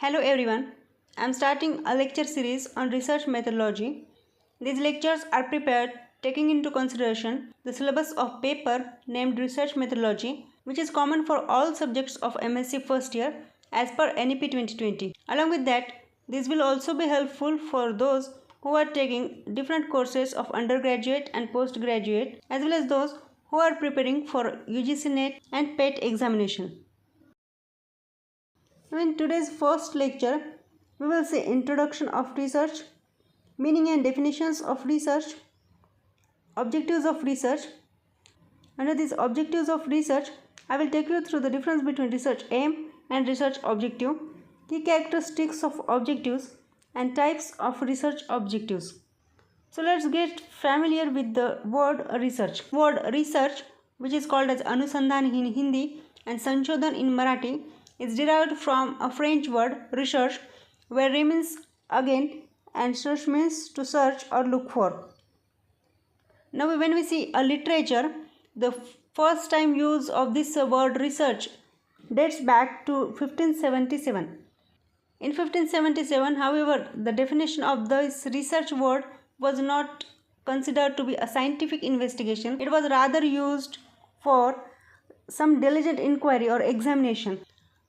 Hello everyone. I am starting a lecture series on research methodology. These lectures are prepared taking into consideration the syllabus of paper named Research Methodology, which is common for all subjects of MSc first year as per NEP 2020. Along with that, this will also be helpful for those who are taking different courses of undergraduate and postgraduate, as well as those who are preparing for UGC NET and PET examination. In today's first lecture, we will see introduction of research, meaning and definitions of research, objectives of research. Under these objectives of research, I will take you through the difference between research aim and research objective, key characteristics of objectives, and types of research objectives. So let's get familiar with the word research. Word research, which is called as Anusandhan in Hindi and Sanchodhan in Marathi, is derived from a French word recherche, where re means again and search means to search or look for. Now when we see a literature, the first time use of this word research dates back to 1577. In 1577, however, the definition of this research word was not considered to be a scientific investigation. It was rather used for some diligent inquiry or examination,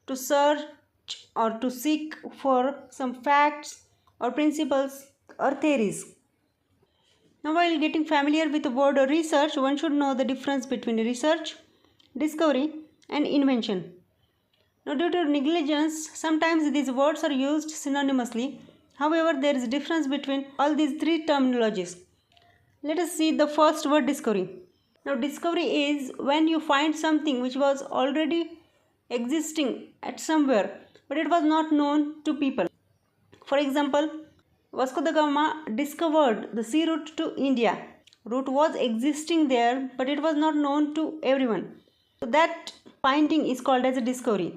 to search or to seek for some facts or principles or theories. Now, while getting familiar with the word research, one should know the difference between research, discovery, and invention. Now, due to negligence, sometimes these words are used synonymously. However, there is a difference between all these three terminologies. Let us see the first word, discovery. Now, discovery is when you find something which was already existing at somewhere, but it was not known to people. For example, Vasco da Gama discovered the sea route to India. Route was existing there, but it was not known to everyone. So that finding is called as a discovery.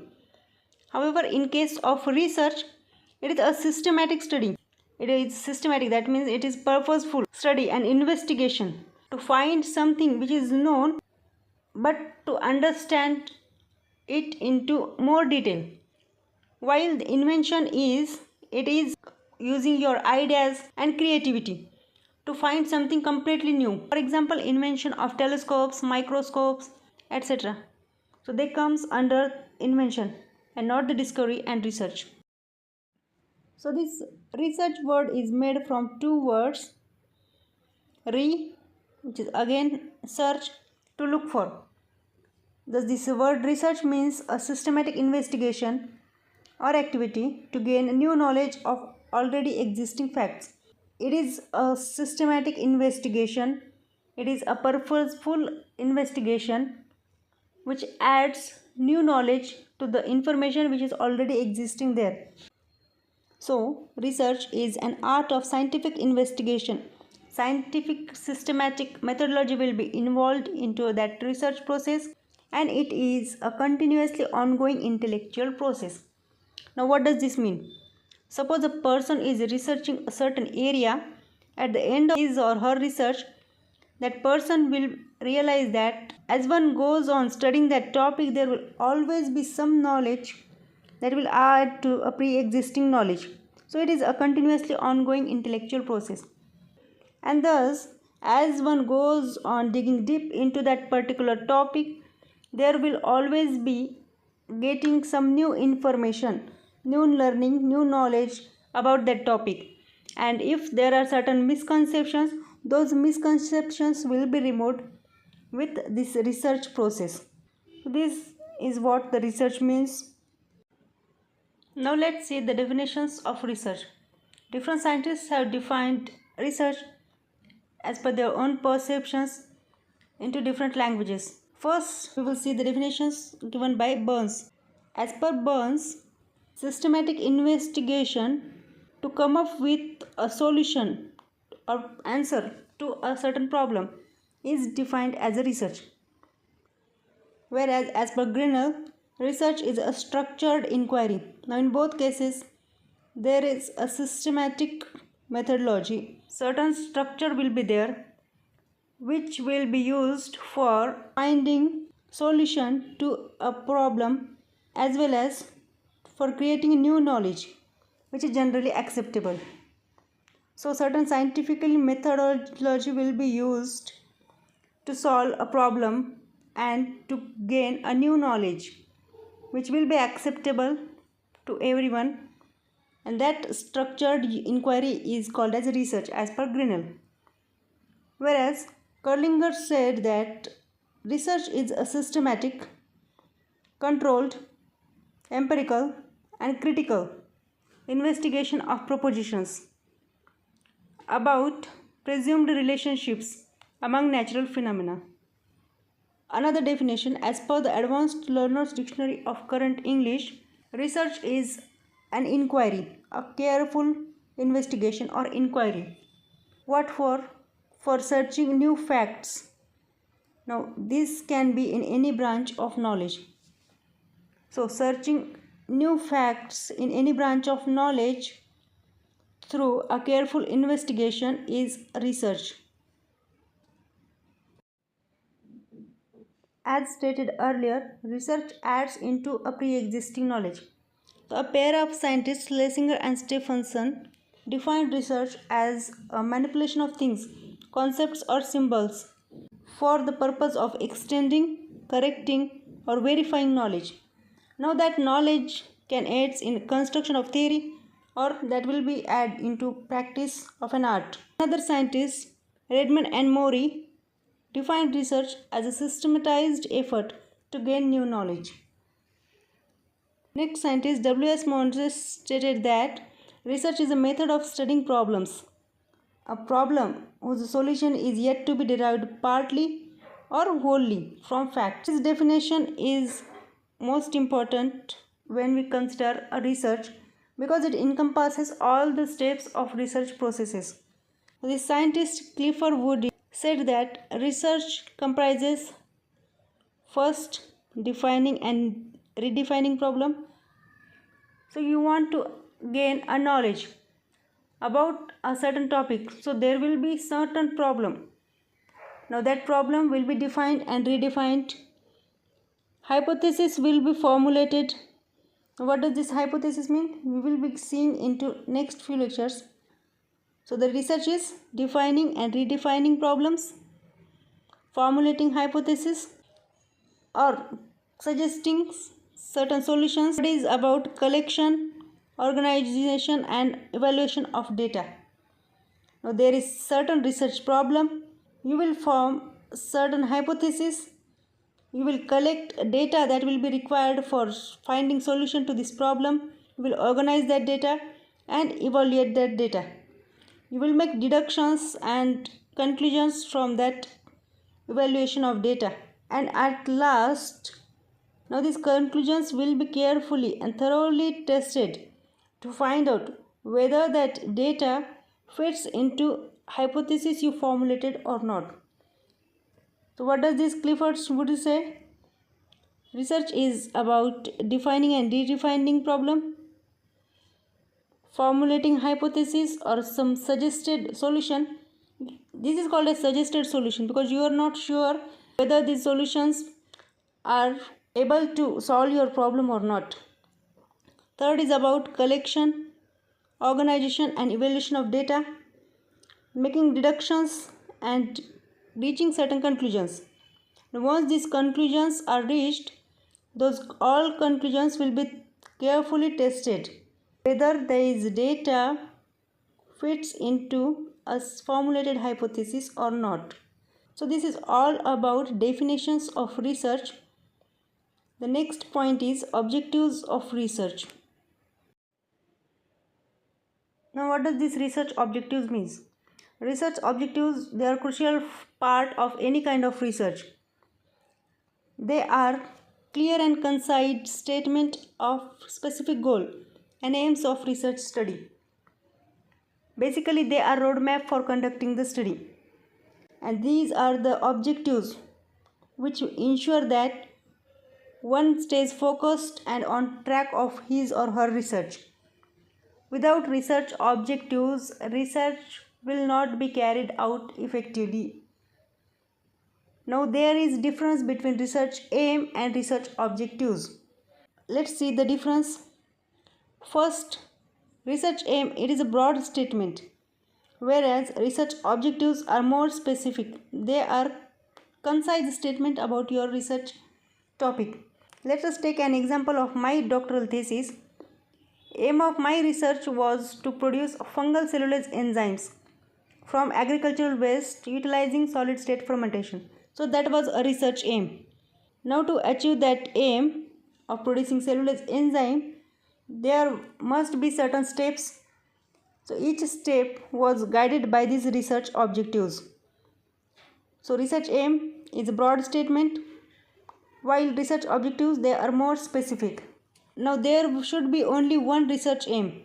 However, in case of research, it is a systematic study. It is systematic, that means it is purposeful study and investigation to find something which is known, but to understand it into more detail. While the invention is, it is using your ideas and creativity to find something completely new. For example, invention of telescopes, microscopes, etc. So they comes under invention and not the discovery and research. So this research word is made from two words, which is again search, to look for. Thus this word research means a systematic investigation or activity to gain new knowledge of already existing facts. It is a systematic investigation. It is a purposeful investigation which adds new knowledge to the information which is already existing there. So, research is an art of scientific investigation. Scientific systematic methodology will be involved into that research process, and it is a continuously ongoing intellectual process. Now, what does this mean? Suppose a person is researching a certain area. At the end of his or her research, that person will realize that as one goes on studying that topic, there will always be some knowledge that will add to a pre-existing knowledge. So it is a continuously ongoing intellectual process. And thus, as one goes on digging deep into that particular topic, there will always be getting some new information, new learning, new knowledge about that topic. And if there are certain misconceptions, those misconceptions will be removed with this research process. This is what the research means. Now let's see the definitions of research. Different scientists have defined research as per their own perceptions into different languages. First, we will see the definitions given by Burns. As per Burns, systematic investigation to come up with a solution or answer to a certain problem is defined as a research. Whereas as per Grinnell, research is a structured inquiry. Now in both cases, there is a systematic methodology. Certain structure will be there which will be used for finding solution to a problem as well as for creating new knowledge which is generally acceptable. So certain scientific methodology will be used to solve a problem and to gain a new knowledge which will be acceptable to everyone, and that structured inquiry is called as research as per Grinnell. Whereas Kerlinger said that research is a systematic, controlled, empirical and critical investigation of propositions about presumed relationships among natural phenomena. Another definition, as per the Advanced Learner's Dictionary of Current English, research is an inquiry, a careful investigation or inquiry. What for? For searching new facts. Now, this can be in any branch of knowledge. So, searching new facts in any branch of knowledge through a careful investigation is research. As stated earlier, research adds into a pre-existing knowledge. So a pair of scientists, Schlesinger and Stephenson, defined research as a manipulation of things, concepts or symbols for the purpose of extending, correcting or verifying knowledge. Now that knowledge can aid in construction of theory, or that will be added into practice of an art. Another scientist, Redmond and Mori, defined research as a systematized effort to gain new knowledge. Next scientist W.S. Moses stated that research is a method of studying problems, a problem whose solution is yet to be derived partly or wholly from facts. This definition is most important when we consider a research because it encompasses all the steps of research processes. The scientist Clifford Wood said that research comprises first defining and redefining problem. So you want to gain a knowledge about a certain topic, so there will be certain problem. Now that problem will be defined and redefined. Hypothesis will be formulated. What does this hypothesis mean? We will be seeing into next few lectures. So the research is defining and redefining problems, formulating hypothesis or suggesting certain solutions. It is about collection, organization and evaluation of data. Now there is certain research problem. You will form certain hypothesis. You will collect data that will be required for finding solution to this problem. You will organize that data and evaluate that data. You will make deductions and conclusions from that evaluation of data. And at last, now these conclusions will be carefully and thoroughly tested to find out whether that data fits into hypothesis you formulated or not. So what does this Clifford Wood say? Research is about defining and redefining problem, formulating hypothesis or some suggested solution. This is called a suggested solution because you are not sure whether these solutions are able to solve your problem or not. Third is about collection, organization and evaluation of data, making deductions and reaching certain conclusions. Now, once these conclusions are reached, those all conclusions will be carefully tested whether there is data fits into a formulated hypothesis or not. So this is all about definitions of research. The next point is objectives of research. Now what does this research objectives means? Research objectives, they are crucial part of any kind of research. They are clear and concise statement of specific goal and aims of research study. Basically, they are roadmap for conducting the study. And these are the objectives which ensure that one stays focused and on track of his or her research. Without research objectives, research will not be carried out effectively. Now there is difference between research aim and research objectives. Let's see the difference. First, research aim, it is a broad statement, whereas research objectives are more specific. They are concise statement about your research topic. Let us take an example of my doctoral thesis. Aim of my research was to produce fungal cellulose enzymes from agricultural waste utilizing solid state fermentation. So that was a research aim. Now to achieve that aim of producing cellulose enzyme, there must be certain steps. So each step was guided by these research objectives. So research aim is a broad statement, while research objectives, they are more specific. Now there should be only one research aim,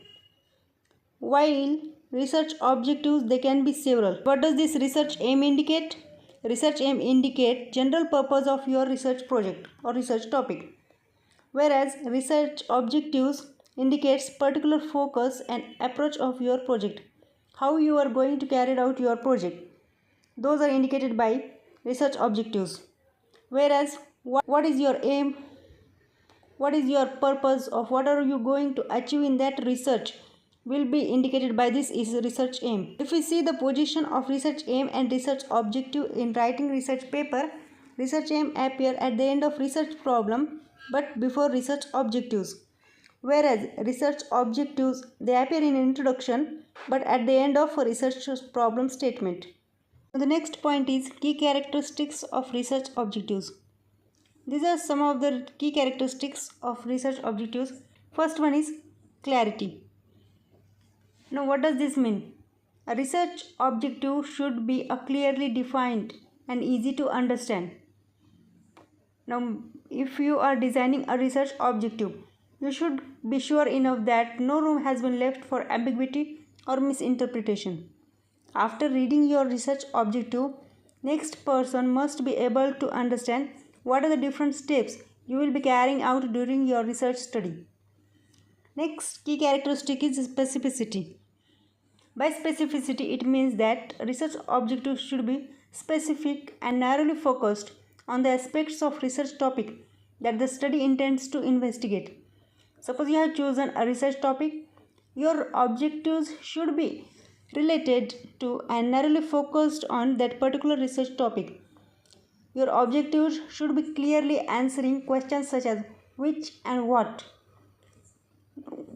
while research objectives, they can be several. What does this research aim indicate? Research aim indicate general purpose of your research project or research topic, whereas research objectives indicates particular focus and approach of your project, how you are going to carry out your project. Those are indicated by research objectives. Whereas what is your aim, what is your purpose of what are you going to achieve in that research will be indicated by this is research aim. If we see the position of research aim and research objective in writing research paper, research aim appear at the end of research problem but before research objectives, whereas research objectives, they appear in introduction but at the end of a research problem statement. The next point is key characteristics of research objectives. These are some of the key characteristics of research objectives. First one is clarity. Now what does this mean? A research objective should be clearly defined and easy to understand. Now if you are designing a research objective, you should be sure enough that no room has been left for ambiguity or misinterpretation. After reading your research objective, next person must be able to understand what are the different steps you will be carrying out during your research study. Next key characteristic is specificity. By specificity, it means that research objectives should be specific and narrowly focused on the aspects of research topic that the study intends to investigate. Suppose you have chosen a research topic, your objectives should be related to and narrowly focused on that particular research topic. Your objectives should be clearly answering questions such as which and what.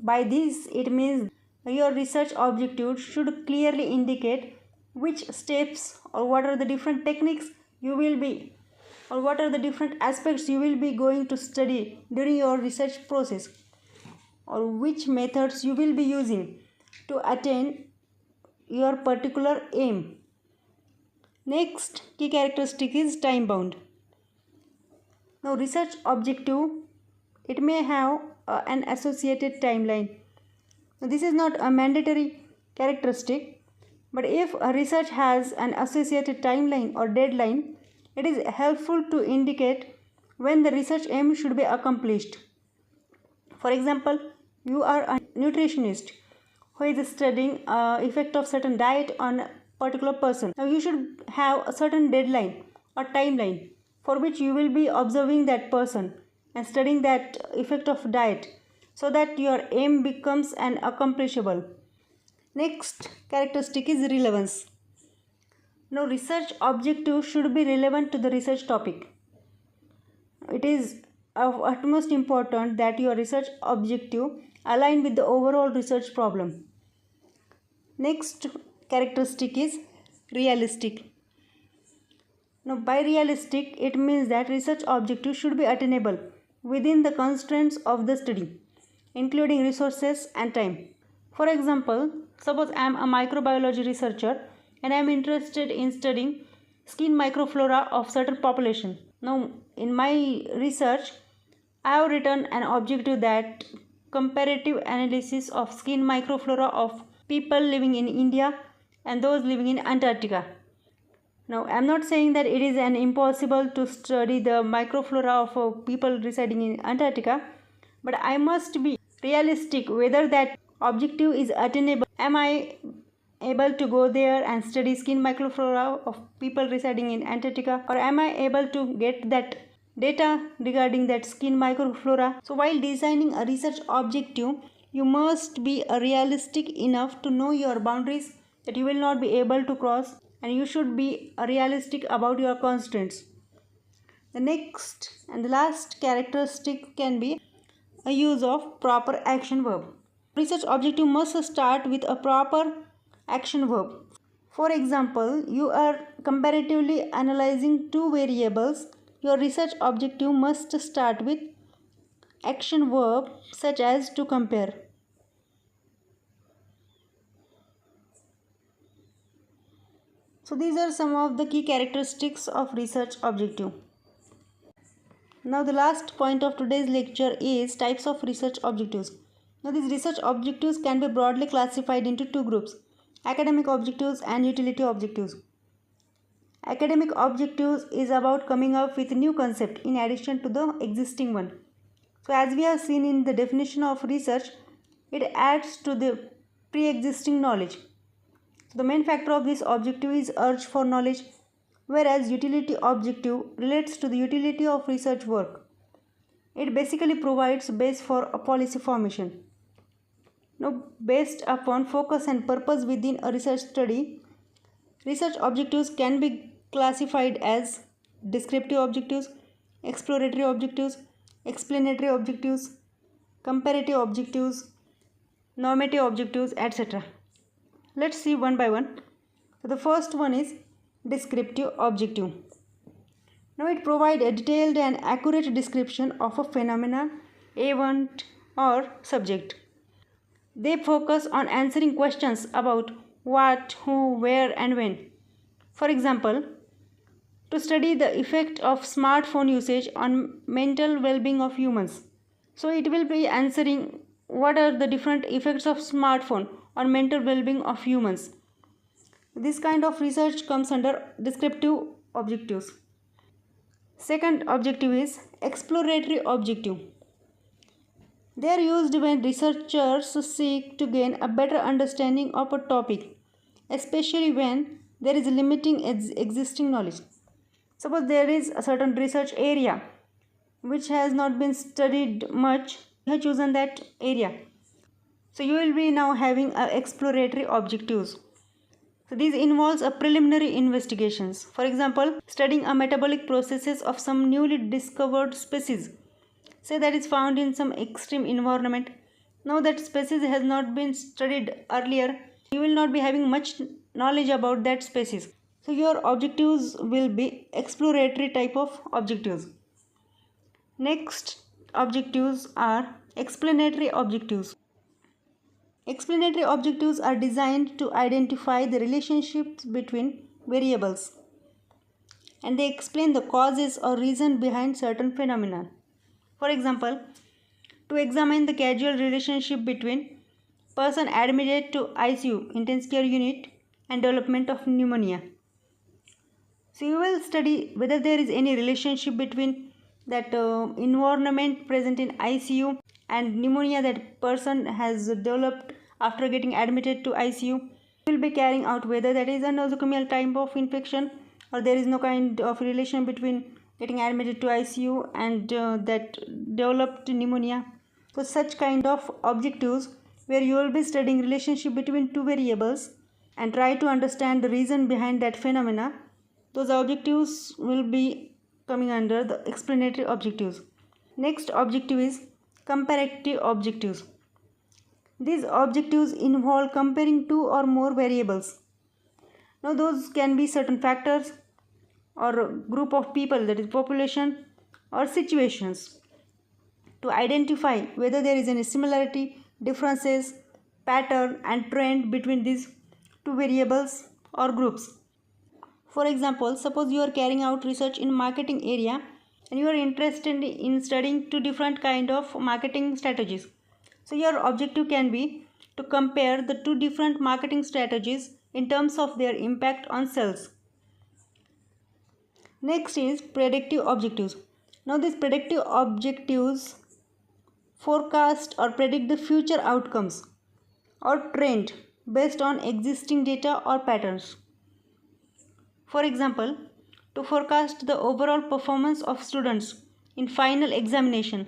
By this, it means your research objectives should clearly indicate which steps or what are the different techniques you will be or what are the different aspects you will be going to study during your research process, or which methods you will be using to attain your particular aim. Next key characteristic is time bound. Now research objective, it may have an associated timeline. Now, this is not a mandatory characteristic, but if a research has an associated timeline or deadline, it is helpful to indicate when the research aim should be accomplished. For example, you are a nutritionist who is studying effect of certain diet on a particular person. Now you should have a certain deadline or timeline for which you will be observing that person and studying that effect of diet so that your aim becomes an accomplishable. Next characteristic is relevance. Now research objective should be relevant to the research topic. It is of utmost important that your research objective align with the overall research problem. Next characteristic is realistic. Now by realistic, it means that research objective should be attainable within the constraints of the study, including resources and time. For example, suppose I am a microbiology researcher and I am interested in studying skin microflora of certain population. Now in my research, I have written an objective that comparative analysis of skin microflora of people living in India and those living in Antarctica. Now I am not saying that it is an impossible to study the microflora of people residing in Antarctica, but I must be realistic whether that objective is attainable. Am I able to go there and study skin microflora of people residing in Antarctica, or am I able to get that data regarding that skin microflora? So while designing a research objective, You must be realistic enough to know your boundaries that you will not be able to cross, and you should be realistic about your constraints. The next and the last characteristic can be a use of proper action verb. Research objective must start with a proper action verb. For example, you are comparatively analyzing two variables. Your research objective must start with action verb such as to compare. So these are some of the key characteristics of research objective. Now the last point of today's lecture is types of research objectives. Now these research objectives can be broadly classified into two groups: academic objectives and utility objectives. Academic objectives is about coming up with a new concept in addition to the existing one. So as we have seen in the definition of research, it adds to the pre-existing knowledge. So the main factor of this objective is urge for knowledge, whereas utility objective relates to the utility of research work. It basically provides base for a policy formation. Now, based upon focus and purpose within a research study, research objectives can be classified as descriptive objectives, exploratory objectives, explanatory objectives, comparative objectives, normative objectives, etc. Let's see one by one. So the first one is descriptive objective. Now it provides a detailed and accurate description of a phenomenon, event, or subject. They focus on answering questions about what, who, where, and when. For example, to study the effect of smartphone usage on mental well-being of humans. So it will be answering what are the different effects of smartphone on mental well-being of humans. This kind of research comes under descriptive objectives. Second objective is exploratory objective. They are used when researchers seek to gain a better understanding of a topic, especially when there is limiting existing knowledge. Suppose there is a certain research area which has not been studied much, you have chosen that area. So you will be now having exploratory objectives. So these involves a preliminary investigations. For example, studying a metabolic processes of some newly discovered species. Say that is found in some extreme environment. Now that species has not been studied earlier, you will not be having much knowledge about that species. So your objectives will be exploratory type of objectives. Next objectives are explanatory objectives. Explanatory objectives are designed to identify the relationships between variables, and they explain the causes or reason behind certain phenomena. For example, to examine the causal relationship between person admitted to ICU intensive care unit and development of pneumonia. So you will study whether there is any relationship between that environment present in ICU and pneumonia that person has developed after getting admitted to ICU. You will be carrying out whether that is a nosocomial type of infection or there is no kind of relation between getting admitted to ICU and that developed pneumonia. So such kind of objectives where you will be studying relationship between two variables and try to understand the reason behind that phenomena, those objectives will be coming under the explanatory objectives. Next objective is comparative objectives. These objectives involve comparing two or more variables. Now those can be certain factors or a group of people, that is population or situations, to identify whether there is any similarity, differences, pattern and trend between these two variables or groups. For example, suppose you are carrying out research in marketing area and you are interested in studying two different kind of marketing strategies. So your objective can be to compare the two different marketing strategies in terms of their impact on sales. Next is predictive objectives. Now these predictive objectives forecast or predict the future outcomes or trend based on existing data or patterns. For example, to forecast the overall performance of students in final examination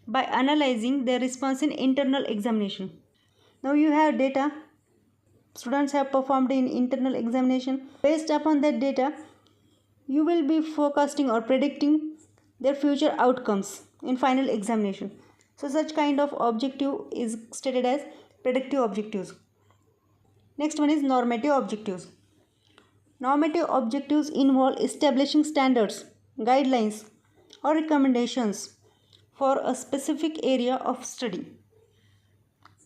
by analyzing their response in internal examination. Now you have data students have performed in internal examination. Based upon that data, you will be forecasting or predicting their future outcomes in final examination. So such kind of objective is stated as predictive objectives. Next one is normative objectives. Normative objectives involve establishing standards, guidelines, or recommendations for a specific area of study.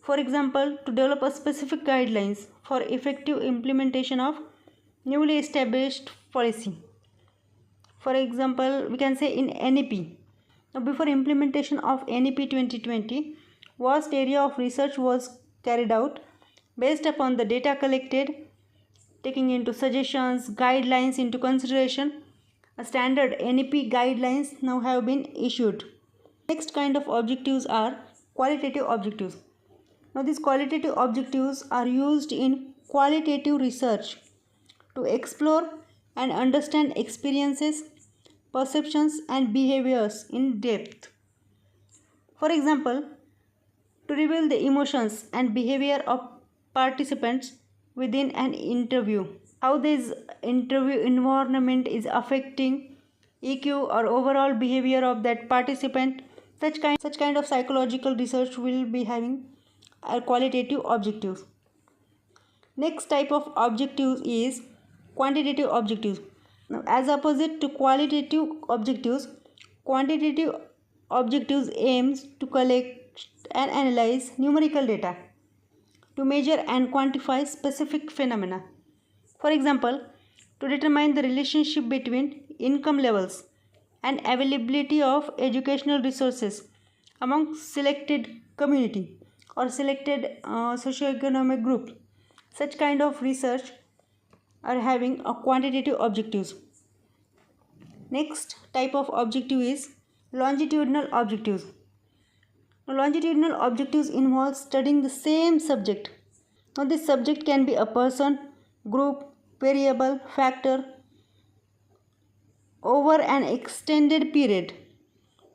For example, to develop a specific guidelines for effective implementation of newly established policy. For example, we can say in NEP. Now, before implementation of NEP 2020, vast area of research was carried out based upon the data collected, taking into suggestions, guidelines into consideration. A standard NEP guidelines now have been issued. Next kind of objectives are qualitative objectives. Now these qualitative objectives are used in qualitative research to explore and understand experiences, perceptions and behaviors in depth. For example, to reveal the emotions and behavior of participants within an interview, how this interview environment is affecting EQ or overall behavior of that participant. Such kind of psychological research will be having qualitative objectives. Next type of objectives is quantitative objectives. Now, as opposite to qualitative objectives, quantitative objectives aims to collect and analyze numerical data to measure and quantify specific phenomena. For example, to determine the relationship between income levels and availability of educational resources among selected community or selected socioeconomic group. Such kind of research are having a quantitative objectives. Next type of objective is longitudinal objectives. Now, longitudinal objectives involve studying the same subject. Now this subject can be a person, group, variable, factor over an extended period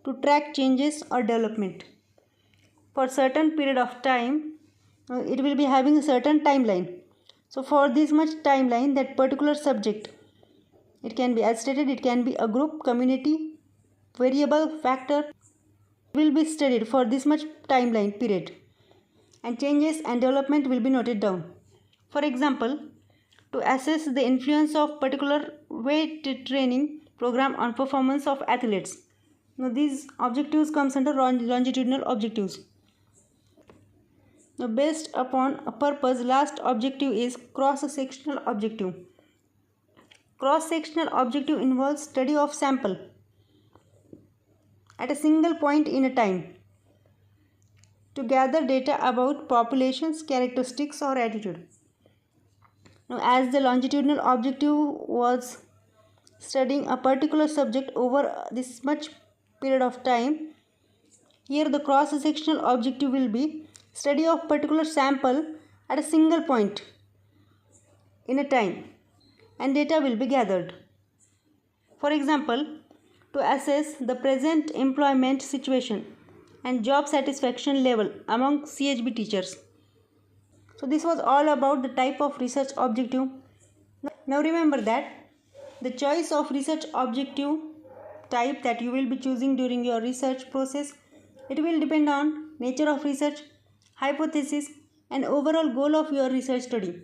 to track changes or development. For certain period of time, it will be having a certain timeline. So for this much timeline, that particular subject, it can be, as stated, it can be a group, community, variable, factor, will be studied for this much timeline period, and changes and development will be noted down. For example, to assess the influence of particular weight training program on performance of athletes. Now these objectives comes under longitudinal objectives. Now based upon a purpose, last objective is cross-sectional objective. Cross-sectional objective involves study of sample at a single point in a time to gather data about populations, characteristics or attitude. Now as the longitudinal objective was studying a particular subject over this much period of time, here the cross-sectional objective will be study of particular sample at a single point in a time, and data will be gathered. For example, to assess the present employment situation and job satisfaction level among CHB teachers. So this was all about the type of research objective. Now remember that the choice of research objective type that you will be choosing during your research process, it will depend on nature of research, hypothesis and overall goal of your research study.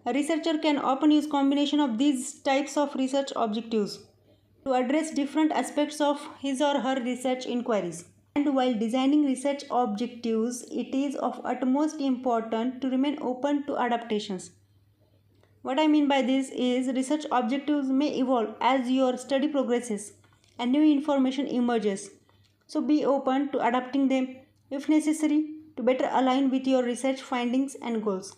A researcher can often use combination of these types of research objectives to address different aspects of his or her research inquiries. And while designing research objectives, it is of utmost importance to remain open to adaptations. What I mean by this is research objectives may evolve as your study progresses and new information emerges. So be open to adapting them if necessary to better align with your research findings and goals.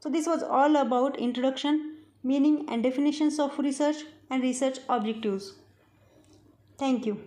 So this was all about introduction, meaning and definitions of research and research objectives. Thank you.